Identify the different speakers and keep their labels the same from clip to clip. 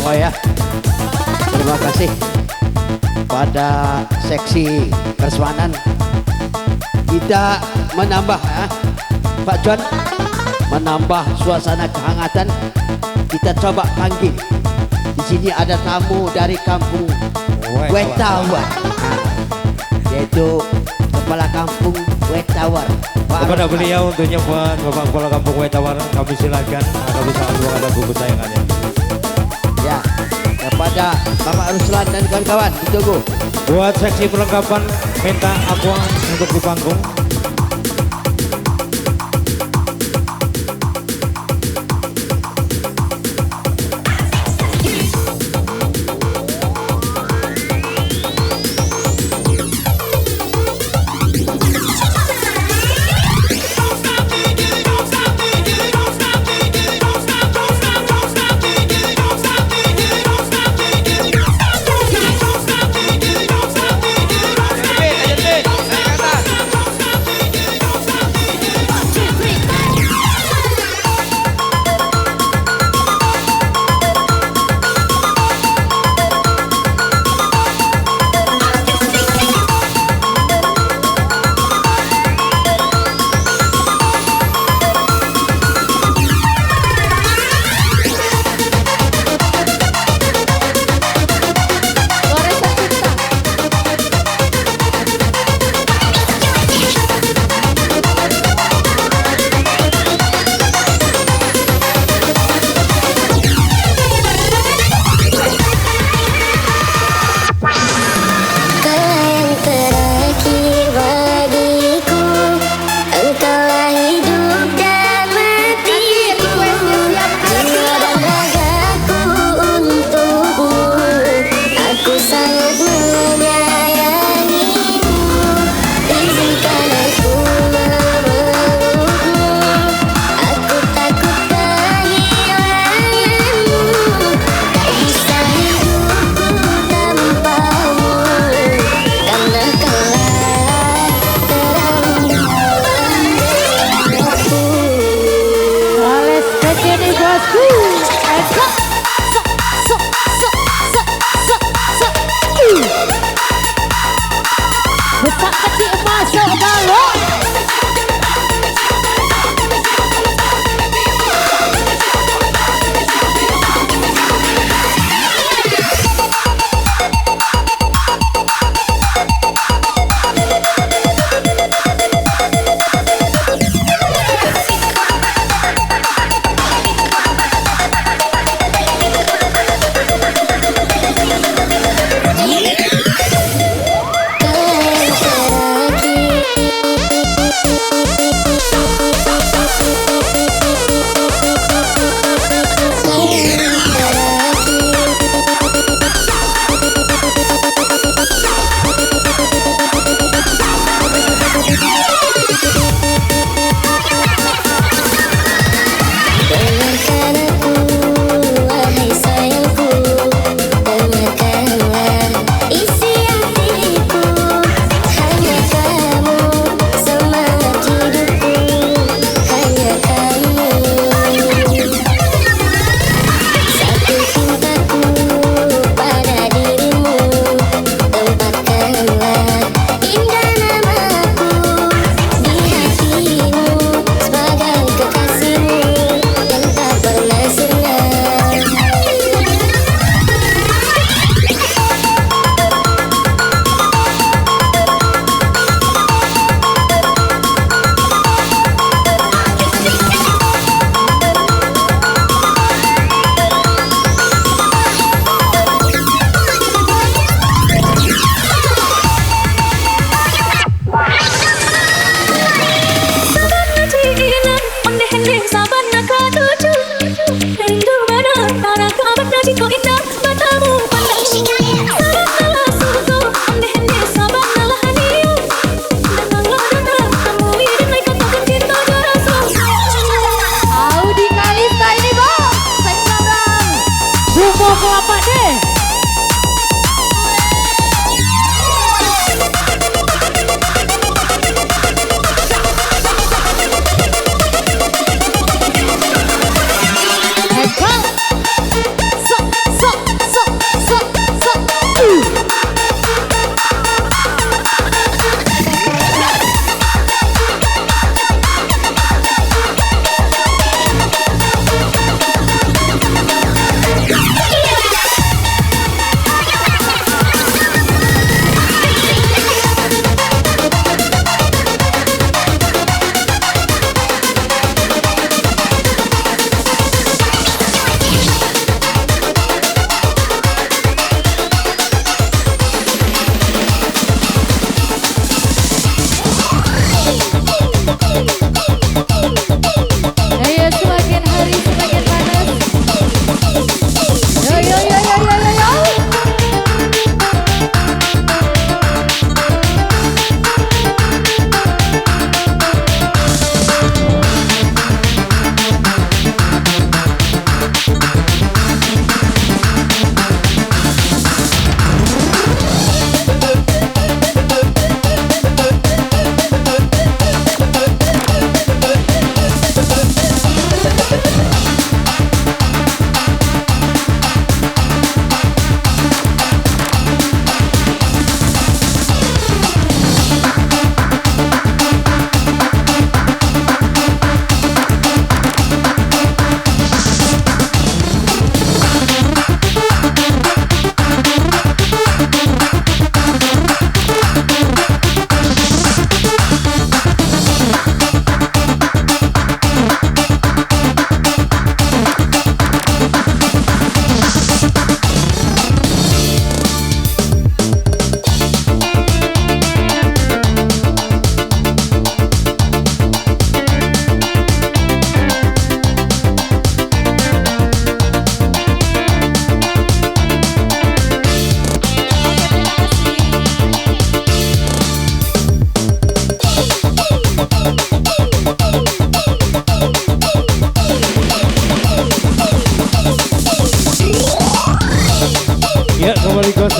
Speaker 1: Oh ya, terima kasih pada seksi Kerswanan. Kita menambah ya, Pak John, menambah suasana kehangatan. Kita coba panggil. Di sini ada tamu dari kampung Wetawar, yaitu Kepala Kampung Wetawar.
Speaker 2: Kepada beliau untuk nyebut Bapak Kepala Kampung Wetawar, kami silakan. Kami selalu ada buku sayangannya.
Speaker 1: Ya, kepada Bapak Ruslan dan kawan-kawan ditunggu.
Speaker 2: Buat seksi perlengkapan minta aqua untuk di panggung.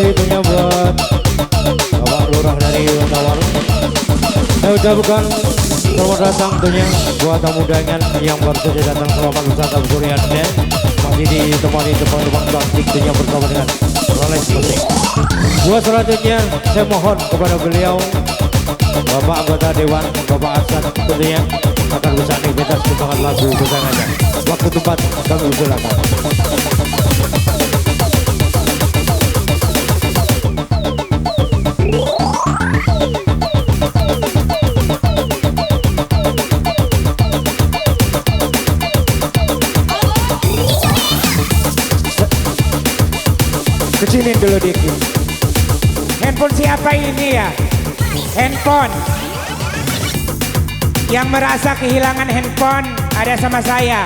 Speaker 2: tentunya buat Bapak Lurah dari Tawar. Saya ucapkan selamat datang tentunya buat tamu undangan yang baru saja datang selamat wisata Surian dan masih ditemani teman-teman plastik tentunya bersama dengan Rolex Musik. Buat selanjutnya saya mohon kepada beliau Bapak anggota Dewan Bapak Asad tentunya akan bisa aktivitas kembangan lagu kesayangannya. Waktu tempat kami usulkan. Kecilin dulu dikit.
Speaker 3: Handphone siapa ini ya? Handphone. Yang merasa kehilangan handphone ada sama saya.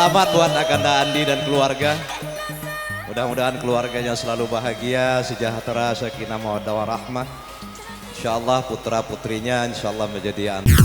Speaker 4: Selamat buat Akanda Andi dan keluarga. Mudah-mudahan keluarganya selalu bahagia, sejahtera, sakinah mawaddah warahmah. Insyaallah putra putrinya insyaallah menjadi anak.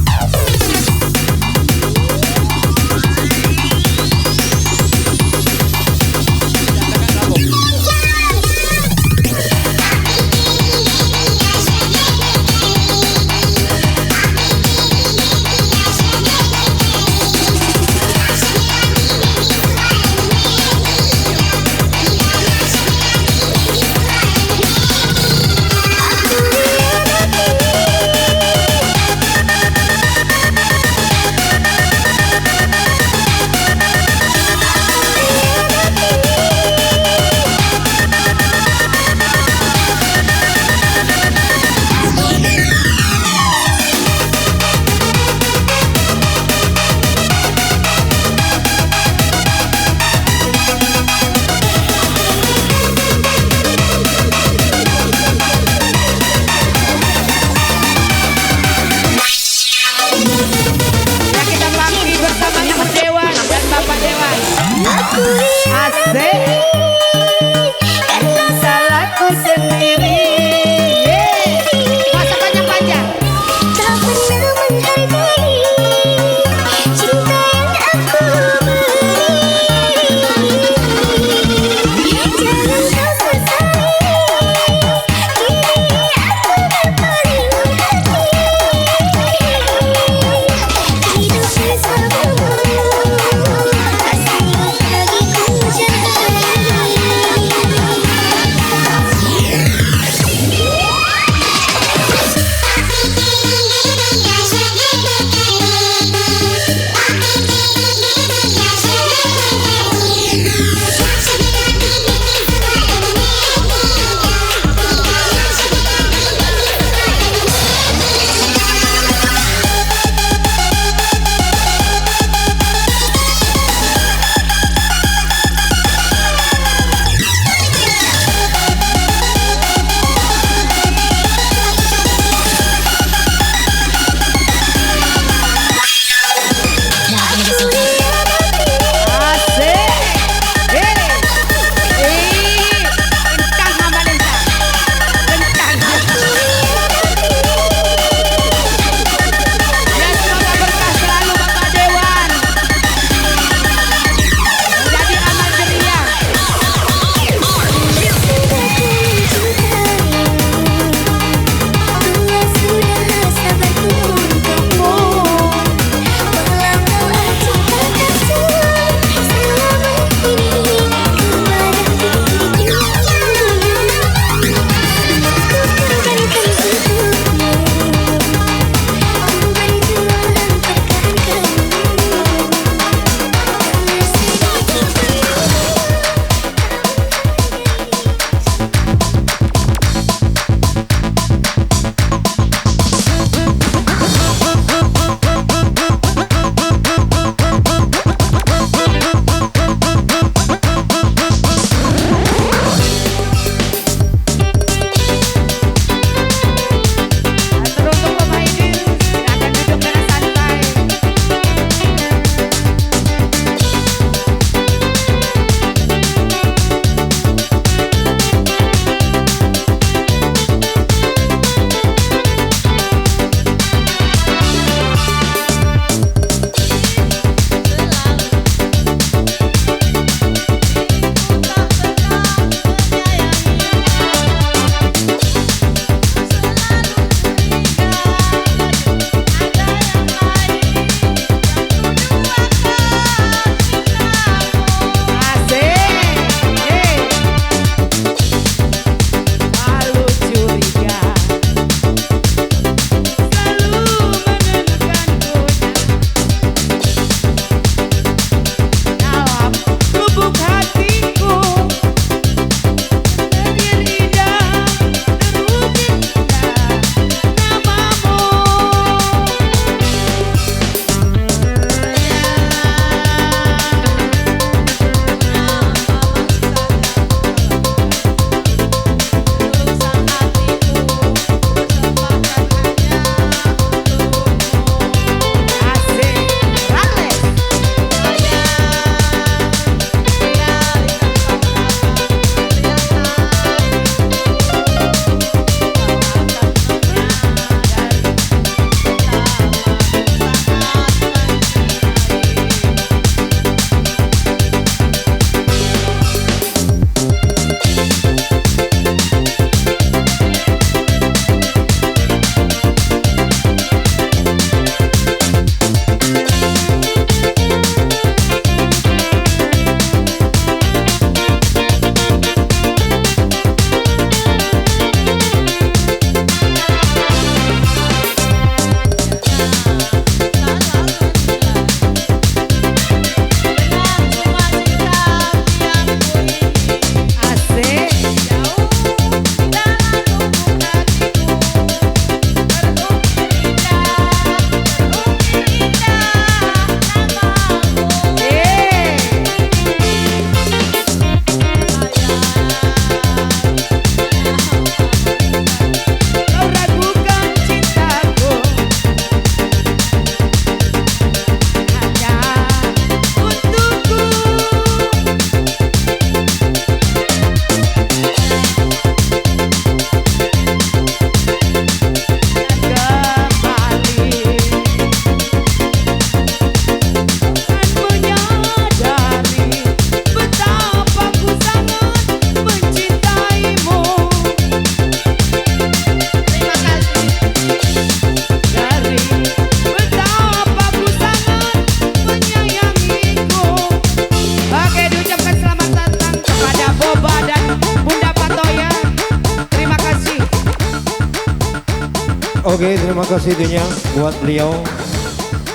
Speaker 2: Oke, terima kasih tentunya buat beliau,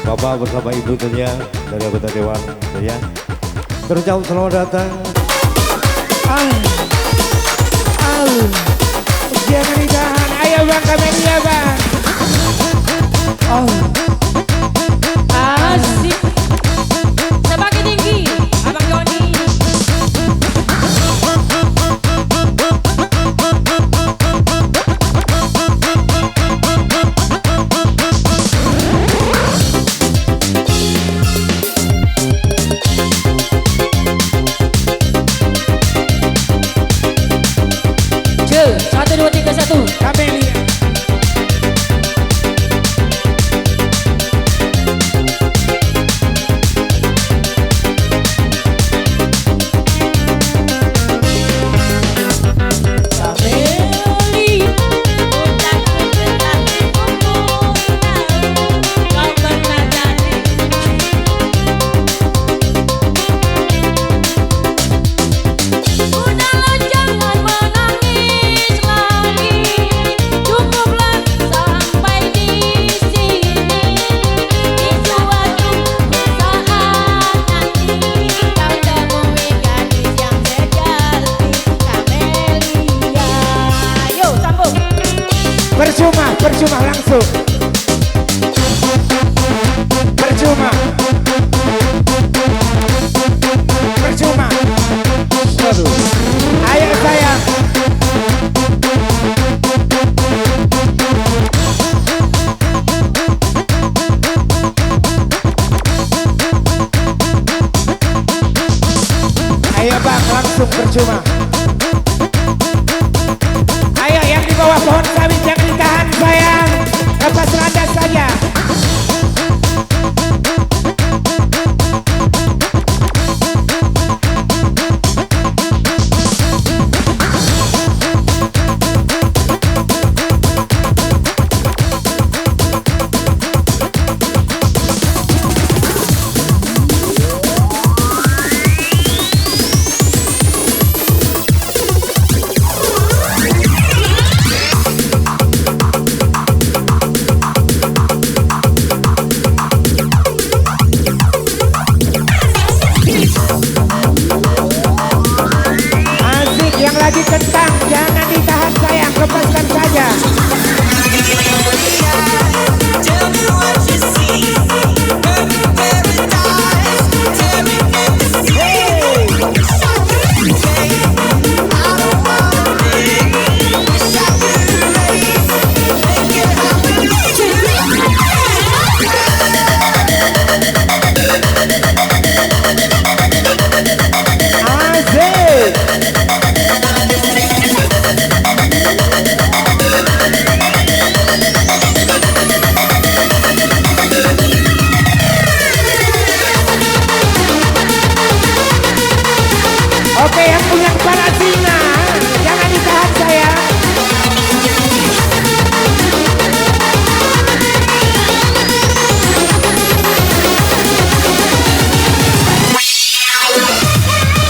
Speaker 2: Bapak bersama Ibu tentunya dari anggota Dewan tentunya. Terucap selamat datang.
Speaker 3: Jangan ditahan. Ayo Bang Kamelia Bang.
Speaker 5: Asik. Semakin tinggi, Abang Joni. Cil, 1, 2, 3, 1.
Speaker 3: Kamelia. Percuma langsung. Percuma. Ayo sayang. Ayo Bang, langsung percuma. Ayo yang di bawah pohon sawit jangan ditahan sayang. Lepas landas saja. Lagi kentang, jangan ditahan sayang, lepaskan saja. Oke, yang punya kepala singa, jangan ditahan sayang.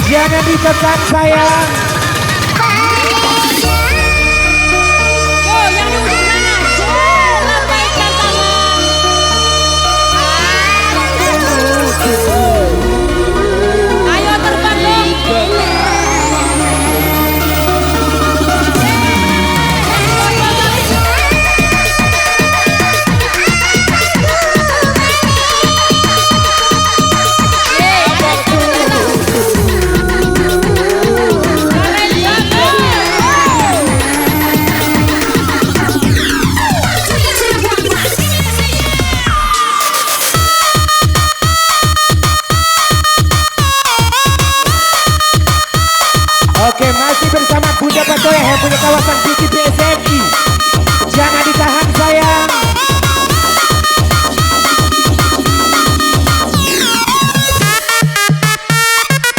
Speaker 3: Jangan ditekan sayang.
Speaker 5: Yo, yang di ujung mana? Lambaikan tangan. Ayo terbang dong.
Speaker 3: Oke, masih bersama Bunda Patoya yang punya kawasan BTP SMI. Jangan ditahan sayang.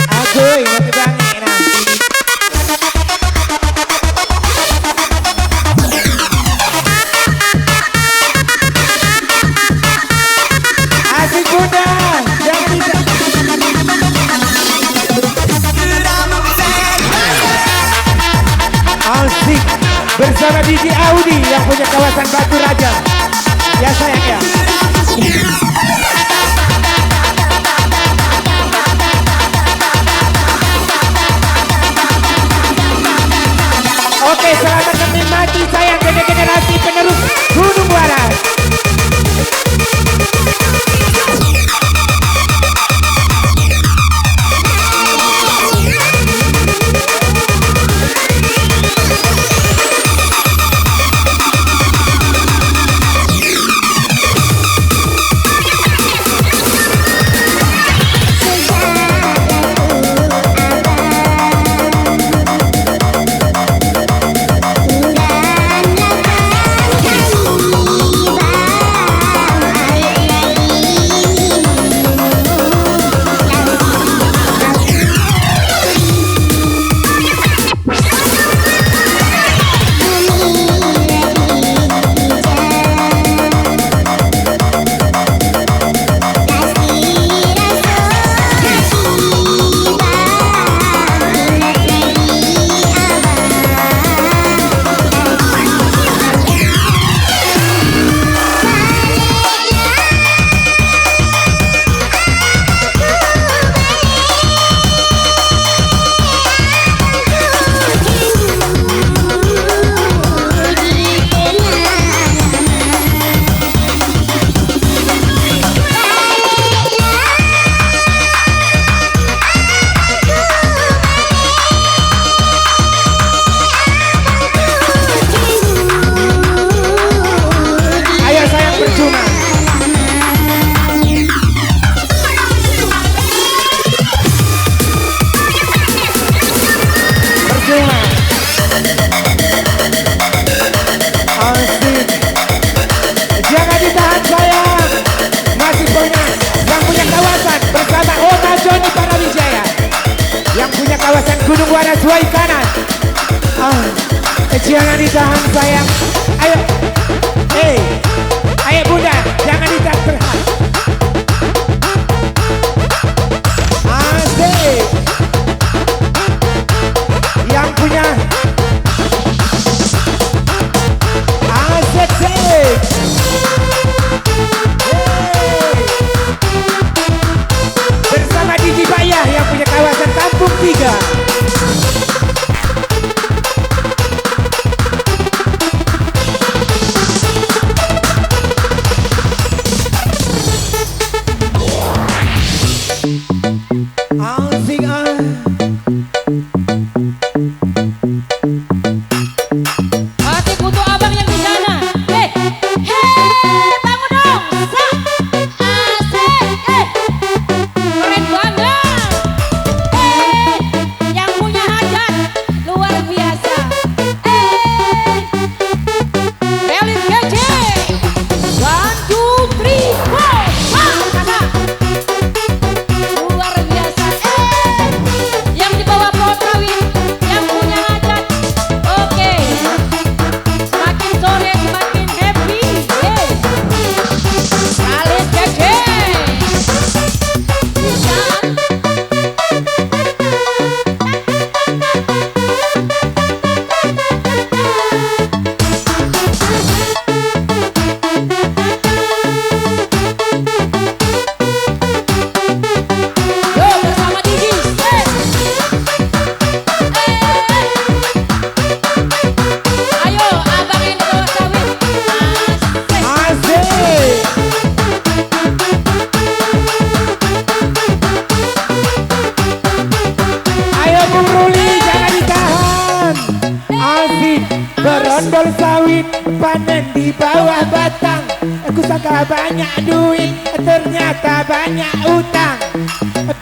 Speaker 3: Aduh, mati bangi nah. Asik Bunda, jangan ditahan. Asik. bersama DJ Audi yang punya kawasan Batu Raja. Ya sayang ya. Oke, selamat menikmati sayang generasi penerus Gunung Waras. Kawasan Gunung Waras Wai kanan. Jangan ditahan sayang. Ayo, ayo bunda, jangan ditahan berhak. Asik. Yang punya asik sih. Bersama Didi Bayah yang punya kawasan Kampung 3. Berondol sawit panen di bawah batang. Aku sangka banyak duit, ternyata banyak utang.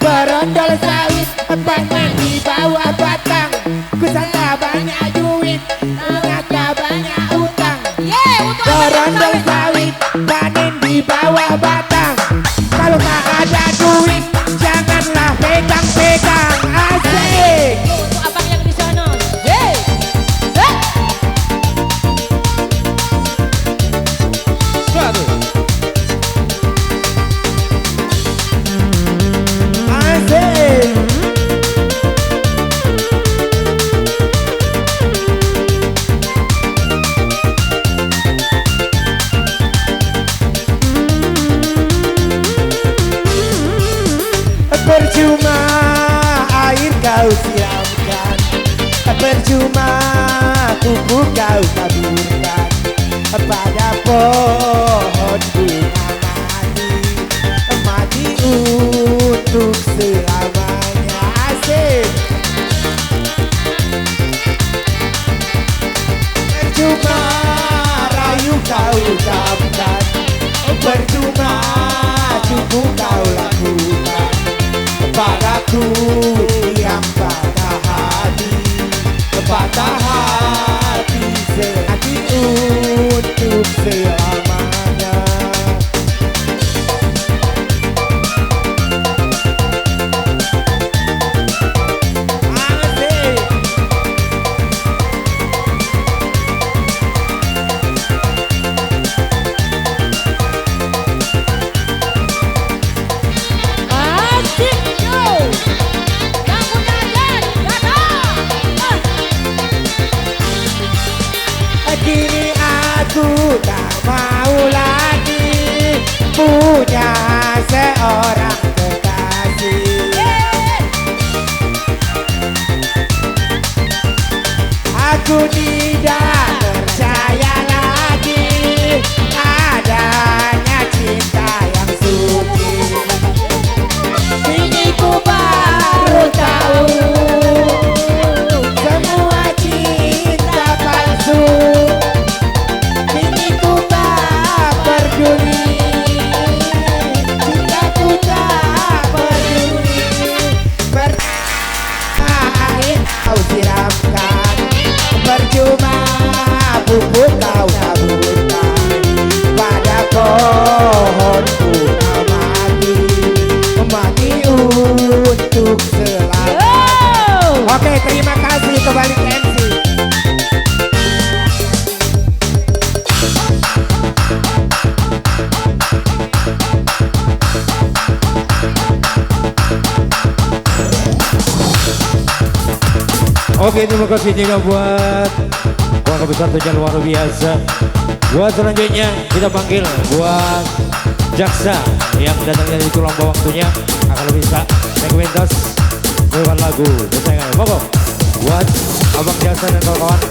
Speaker 3: Berondol sawit panen di bawah batang. Aku sangka banyak duit, ternyata banyak utang. Berondol sawit panen di bawah batang. Kalau tak ada duit, janganlah pegang-pegang. Asik.
Speaker 5: Untuk abang yang di sana.
Speaker 3: Asik. Percuma rayu kau ucapkan, percuma cukup kau lakukan padaku yang patah hati, patah hati sehati untuk selamanya. Asik.
Speaker 5: Asik yo. Yang punya jen, datang.
Speaker 3: Kini aku tak mau lagi punya seorang kekasih. Aku tidak percaya lagi adanya cinta yang suci. Kini ku baru tahu semua cinta palsu. Kini ku tak peduli, cintaku tak peduli. Air kau siramkan, percuma pupuk kau taburkan pada pohon bunga mati, mati untuk selamanya. Oke, terima kasih, kembali ke MC.
Speaker 2: Oke, terima kasih juga buat keluarga besar tujuan luar biasa. Buat selanjutnya kita panggil buat Jaksa yang datangnya dari tulang bawang waktunya akan bisa segmentas dengan lagu kesayangan. Monggo buat Abang Jaksa dan kawan-kawan.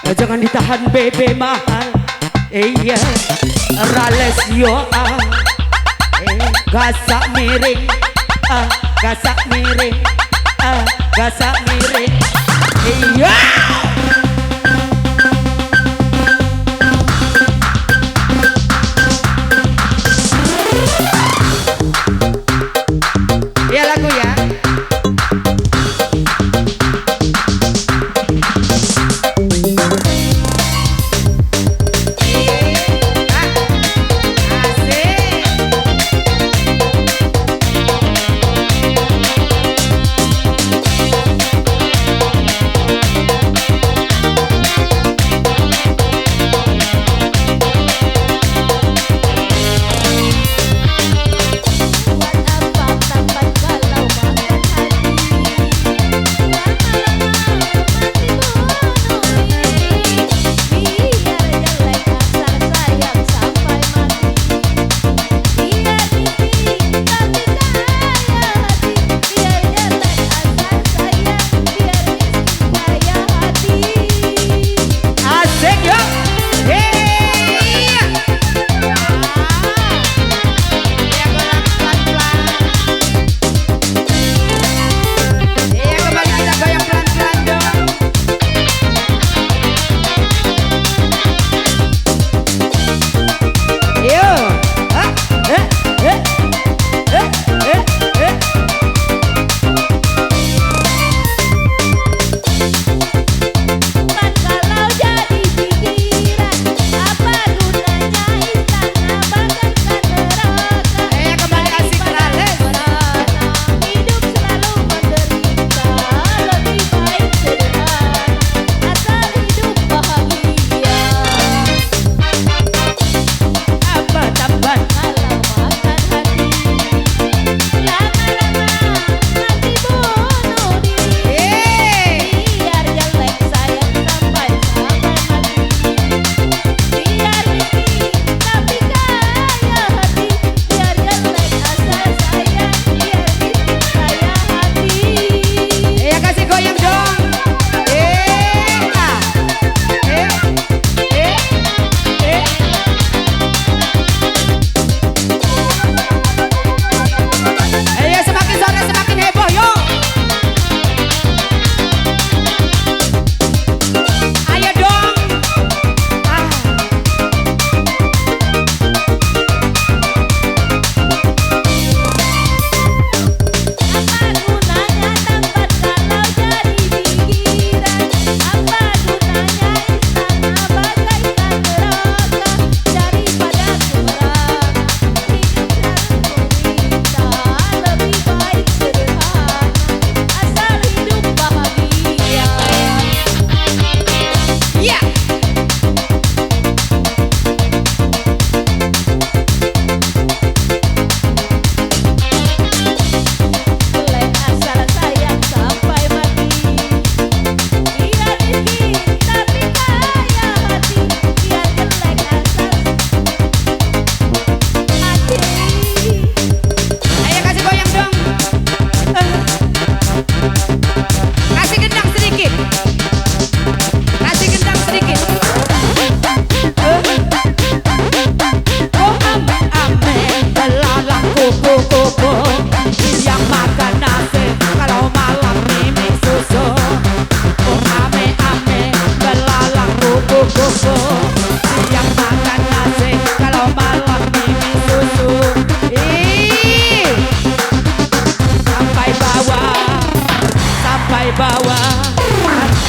Speaker 3: Jangan ditahan bebe mahal. Iya, rales yo gasak miring, gasak miring, gasak miring. Iya. Ya lagu ya.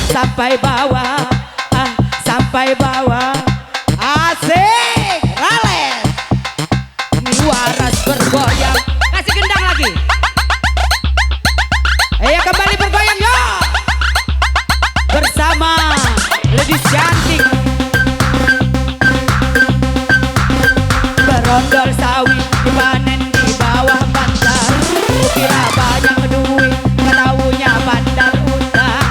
Speaker 3: sampai bawah, sampai bawah. Asik, rales. Waras bergoyang, kasih gendang lagi. Ayo kembali bergoyang yuk. Bersama Ladies Cantik. Berondol sawi dipanen di bawah pantai. Kukira banyak duit, ketaunya bandar utang.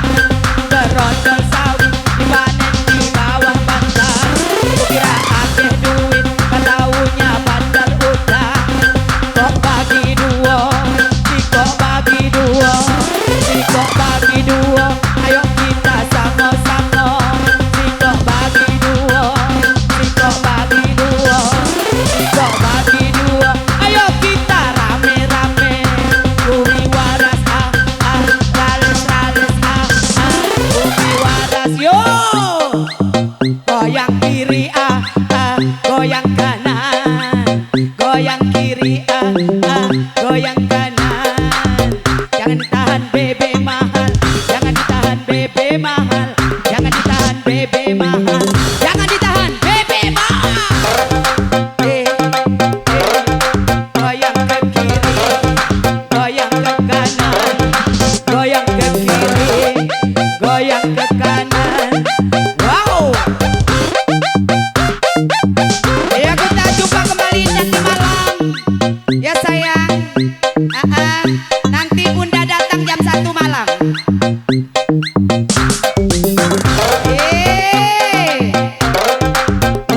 Speaker 3: Berondol sawi dipanen di bawah pantai. Kukira akeh duit, ketaunya bandar utang. Kok bagi dua, kok bagi dua, kok bagi dua. Ayo kita sama-sama. waras yo. Goyang kiri goyang kanan. Goyang kiri goyang kanan. Jangan ditahan bebe mahal. Jangan ditahan bebe mahal. Jangan ditahan bebe mahal. Jangan ditahan bebe mahal. Goyang ke kiri, goyang ke kanan, goyang ke kiri, goyang ke kanan. Wow. Ya kita jumpa kembali nanti malam. Ya sayang. Nanti Bunda datang jam 1 malam.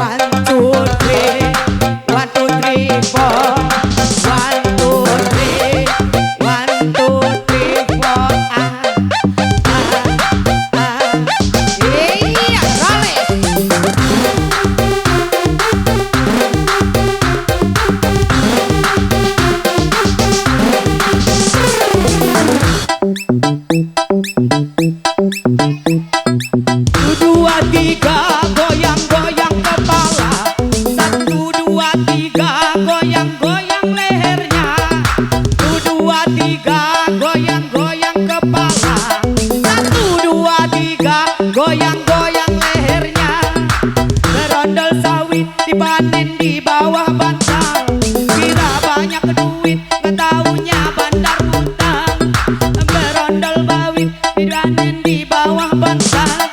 Speaker 3: One, two, three, 1, 2, 3, 4. 1, 2, 3, 1, 2, 3, 4. Iya, roles. Dua tiga goyang-goyang kepala. 1, 2, 3 goyang-goyang lehernya. 1, 2, 3 goyang-goyang kepala. 1, 2, 3 goyang-goyang lehernya. Berondol sawit dipanen di bawah bantal. Kira banyak duit, gak taunya bandar utang. Berondol bawit dipanen di bawah bantal.